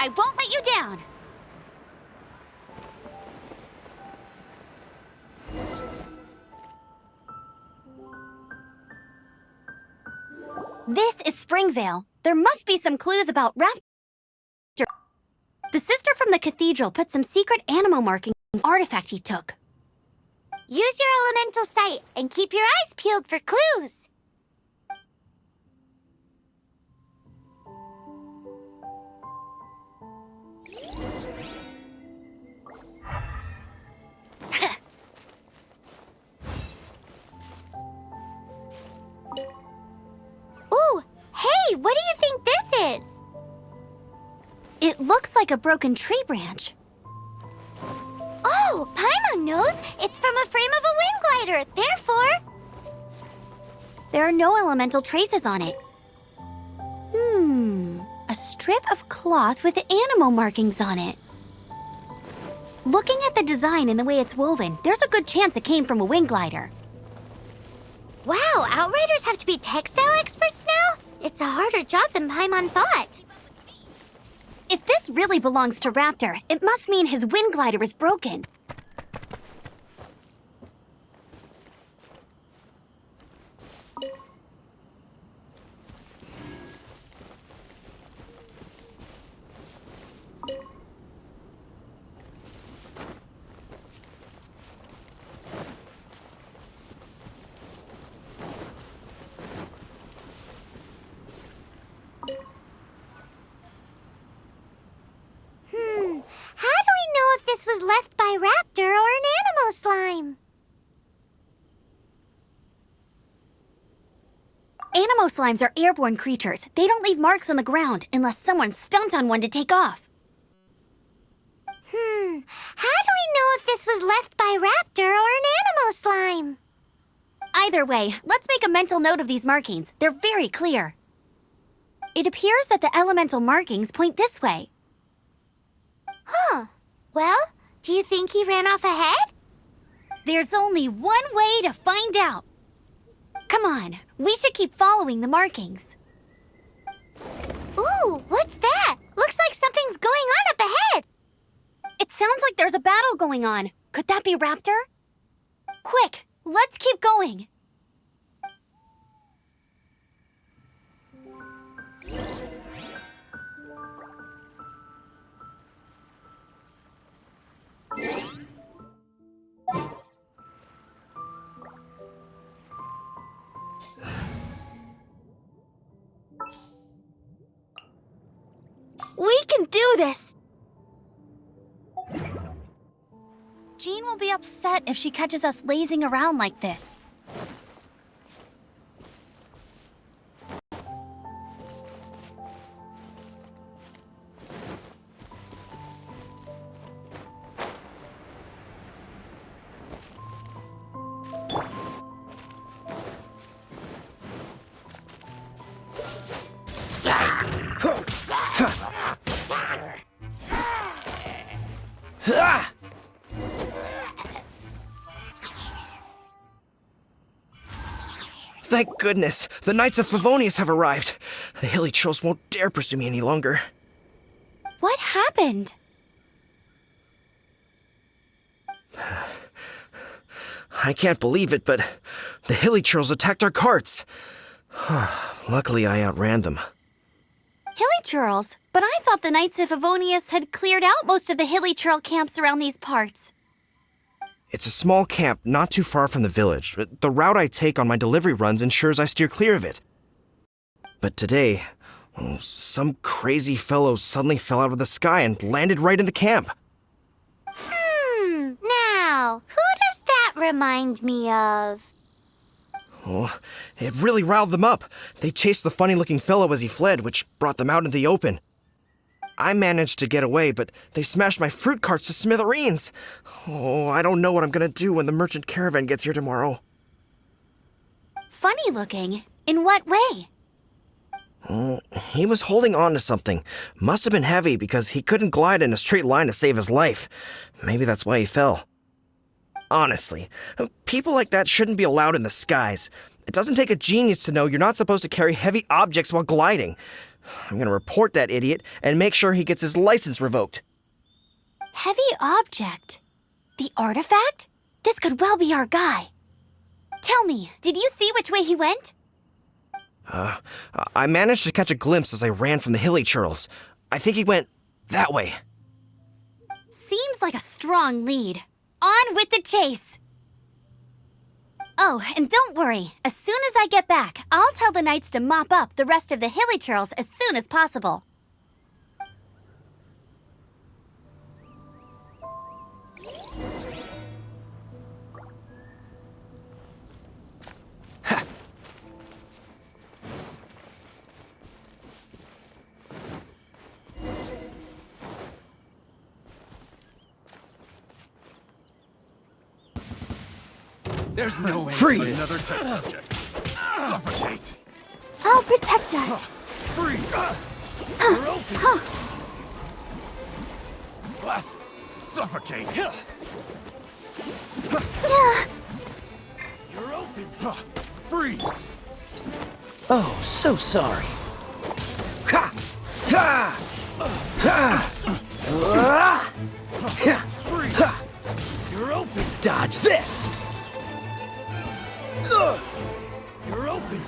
I won't let you down! This is Springvale. There must be some clues about Raptor. The sister from the cathedral put some secret animal markings on the artifact he took. Use your elemental sight and keep your eyes peeled for clues. Ooh, hey, what do you think this is? It looks like a broken tree branch. Oh, Paimon knows. It's from a frame of a wind glider. Therefore, there are no elemental traces on it. A strip of cloth with animal markings on it. Looking at the design and the way it's woven, there's a good chance it came from a wind glider. Wow, Outriders have to be textile experts now? It's a harder job than Paimon thought. If this really belongs to Raptor, it must mean his wind glider is broken. How do we know if this was left by Raptor or an animal slime? Animo slimes are airborne creatures. They don't leave marks on the ground unless someone stomped on one to take off. How do we know if this was left by Raptor or an animal slime? Either way, let's make a mental note of these markings. They're very clear. It appears that the elemental markings point this way. Huh. Well, do you think he ran off ahead? There's only one way to find out. Come on, we should keep following the markings. Ooh, what's that? Looks like something's going on up ahead. It sounds like there's a battle going on. Could that be Raptor? Quick, let's keep going. We can do this. Jean will be upset if she catches us lazing around like this. Thank goodness, the Knights of Favonius have arrived. The hilly trolls won't dare pursue me any longer. What happened? I can't believe it, but the hilly trolls attacked our carts. Luckily, I outran them. Hilly churls? But I thought the Knights of Favonius had cleared out most of the hilly churl camps around these parts. It's a small camp not too far from the village. The route I take on my delivery runs ensures I steer clear of it. But today, some crazy fellow suddenly fell out of the sky and landed right in the camp. Now, who does that remind me of? Oh, it really riled them up. They chased the funny-looking fellow as he fled, which brought them out into the open. I managed to get away, but they smashed my fruit carts to smithereens. Oh, I don't know what I'm gonna do when the merchant caravan gets here tomorrow. Funny looking? In what way? He was holding on to something. Must have been heavy because he couldn't glide in a straight line to save his life. Maybe that's why he fell. Honestly, people like that shouldn't be allowed in the skies. It doesn't take a genius to know you're not supposed to carry heavy objects while gliding. I'm gonna report that idiot and make sure he gets his license revoked. Heavy object? The artifact? This could well be our guy. Tell me, did you see which way he went? I managed to catch a glimpse as I ran from the hilly churls. I think he went that way. Seems like a strong lead. On with the chase! Oh, and don't worry. As soon as I get back, I'll tell the knights to mop up the rest of the hilly churls as soon as possible. There's no way Freeze! for another test subject. Suffocate! I'll protect us. Freeze! You're open! Blast! Suffocate! You're open! Freeze! Oh, so sorry. Ha! Ha! Ha! Freeze! You're open! Dodge this! You're open!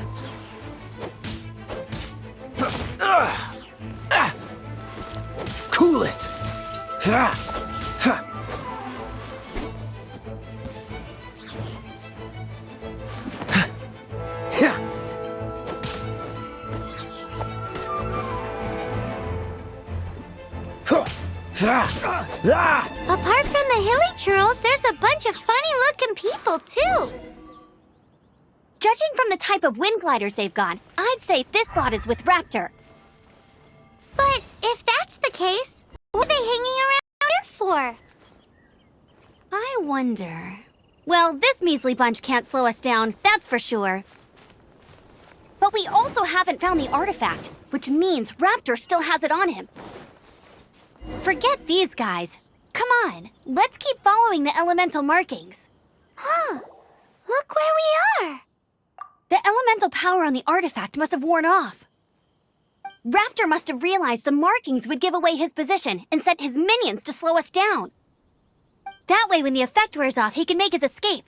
Cool it! Ha! Ha! Ha! Apart from the hilly churls, there's a bunch of funny-looking people, too. Judging from the type of wind gliders they've got, I'd say this lot is with Raptor. But if that's the case, what are they hanging around here for? I wonder... Well, this measly bunch can't slow us down, that's for sure. But we also haven't found the artifact, which means Raptor still has it on him. Forget these guys. Come on, let's keep following the elemental markings. Huh. Look where we are. The elemental power on the artifact must have worn off. Raptor must have realized the markings would give away his position and sent his minions to slow us down. That way, when the effect wears off, he can make his escape.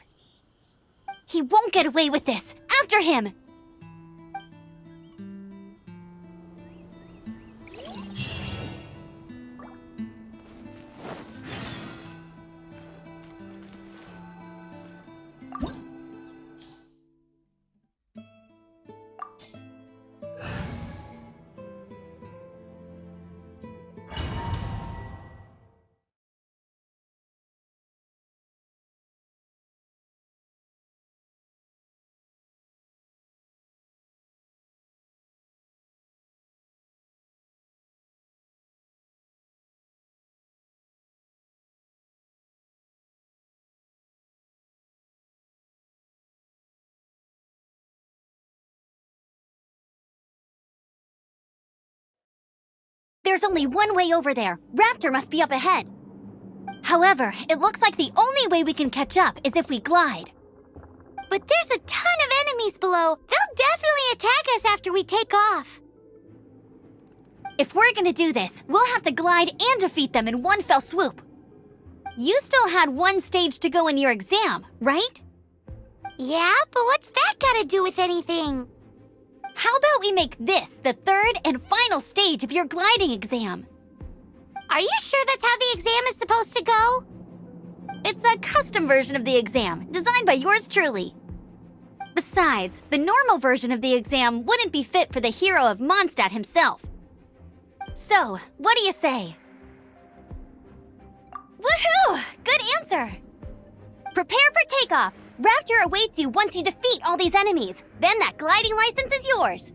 He won't get away with this. After him! There's only one way over there. Raptor must be up ahead. However, it looks like the only way we can catch up is if we glide. But there's a ton of enemies below. They'll definitely attack us after we take off. If we're gonna do this, we'll have to glide and defeat them in one fell swoop. You still had one stage to go in your exam, right? Yeah, but what's that got to do with anything? How about we make this the third and final stage of your gliding exam? Are you sure that's how the exam is supposed to go? It's a custom version of the exam, designed by yours truly. Besides, the normal version of the exam wouldn't be fit for the hero of Mondstadt himself. So, what do you say? Woohoo! Good answer! Prepare for takeoff. Raptor awaits you once you defeat all these enemies. Then that gliding license is yours.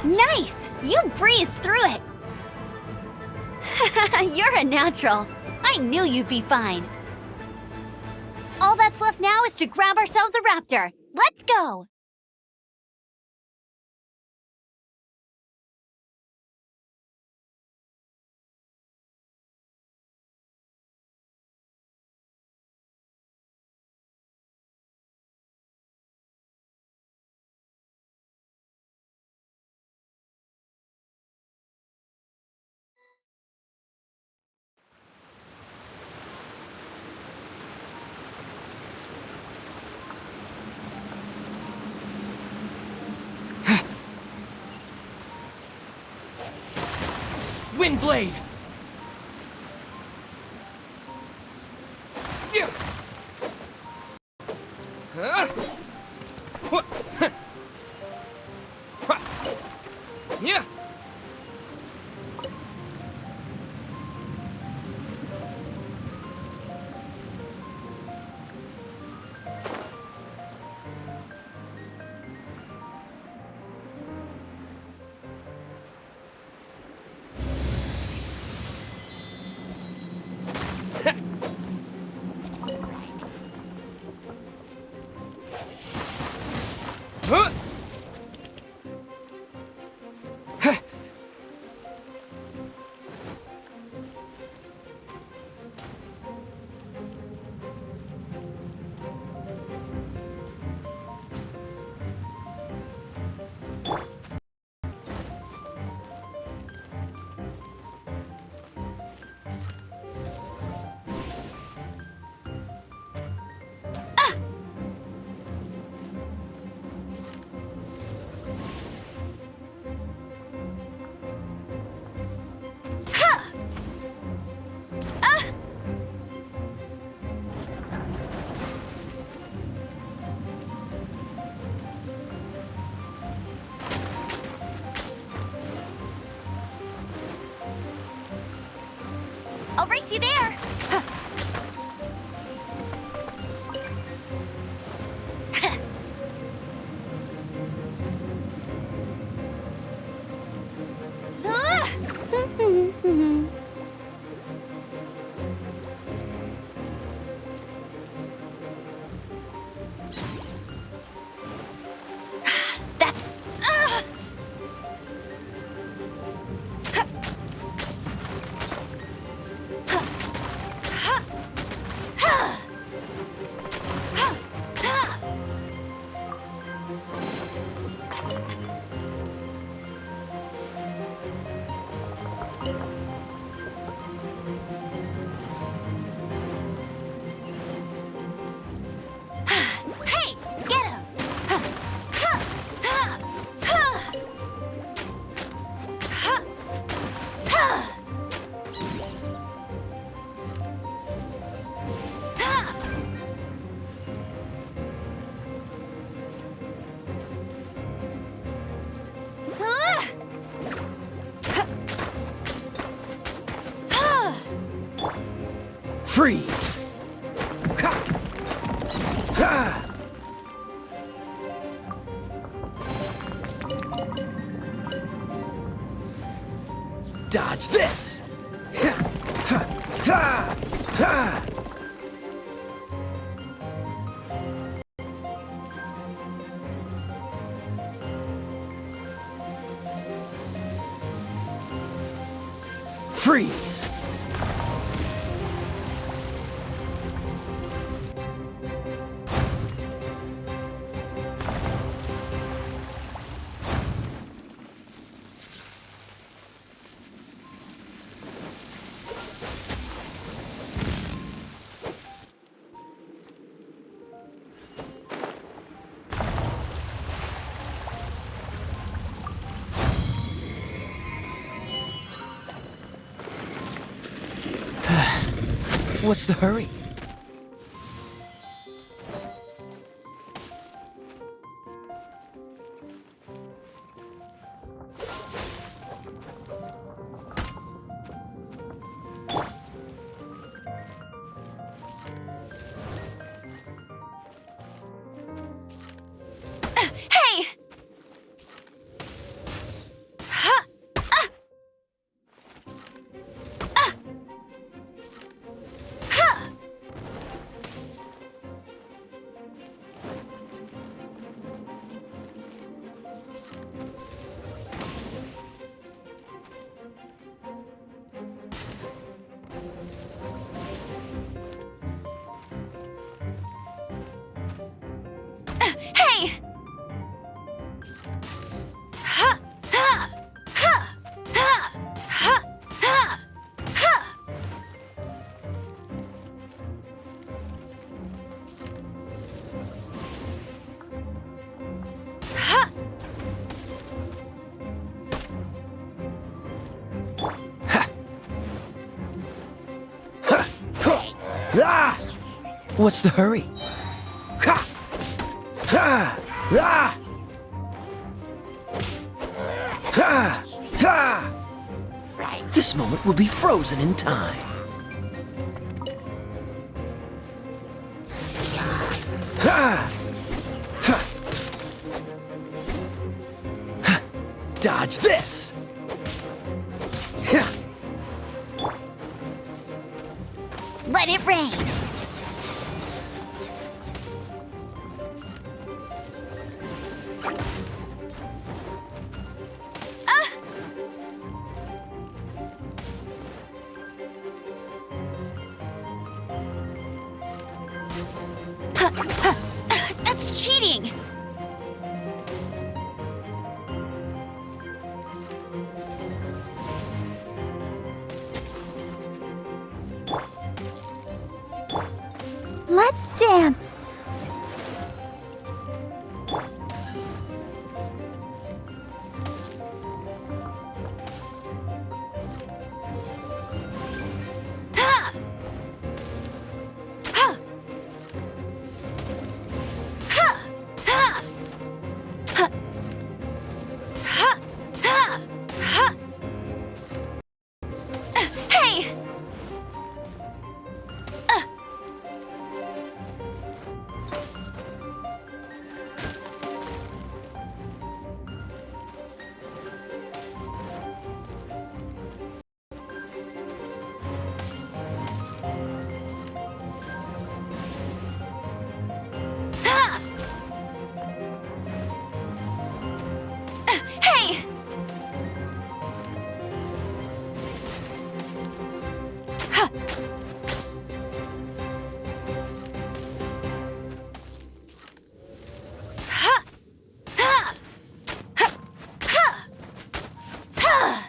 Nice! You breezed through it! You're a natural. I knew you'd be fine. All that's left now is to grab ourselves a raptor. Let's go! Windblade! Yeah. Huh? What? Huh. Yeah. Huh? Huh. I'll race you there! That's... Freeze! Ha! Ha! Dodge this! Ha! Ha! Ha! Ha! Freeze! What's the hurry? Hey! Ha! Ha! Hey! Ha! Ha! Ha! Ha! Ha! Ha! Ha! Ha! Ah! What's the hurry? Ha! Ha! Ah! Ha! Ha! This moment will be frozen in time. Ha! Ha! Ha! Dodge this! Ha! Let it rain! That's cheating! Let's dance. Ha! Ha! Ha! Ha! Ha! Ha! Ha! Ha! Hey! Ha! Hey! Ha! Ha! Ha! Ha! Ha! Ha!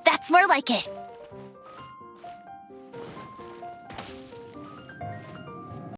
That's more like it.